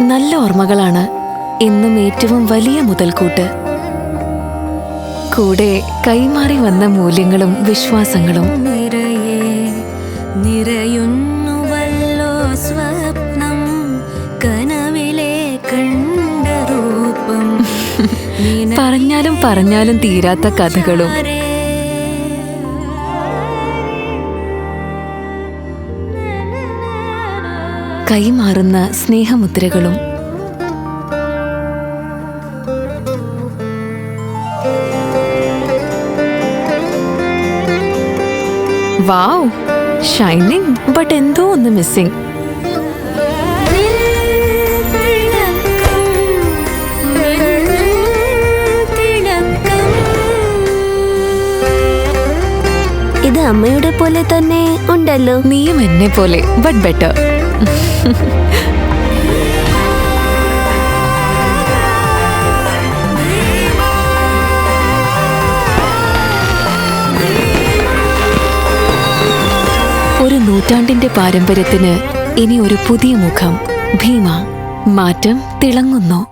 നല്ല ഓർമ്മകളാണ് എന്നും ഏറ്റവും വലിയ മുതൽക്കൂട്ട്. കൂടെ കൈമാറി വന്ന മൂല്യങ്ങളും വിശ്വാസങ്ങളും. നിറയുന്നുവല്ലോ സ്വപ്നം കനവിലെ കണ്ട രൂപം. പറഞ്ഞാലും പറഞ്ഞാലും തീരാത്ത കഥകളും. കൈമാറുന്ന സ്നേഹമുദ്രകളും. വാവ്, ഷൈനിങ്, ബട്ട് എന്തോ ഒന്ന് മിസ്സിംഗ്. ഇത് അമ്മയുടെ പോലെ തന്നെ ഉണ്ടല്ലോ. നീയും എന്നെ പോലെ, ബട്ട് ബെറ്റർ. ഒരു നൂറ്റാണ്ടിന്റെ പാരമ്പര്യത്തിന് ഇനി ഒരു പുതിയ മുഖം. ഭീമ. മാറ്റം തിളങ്ങുന്നു.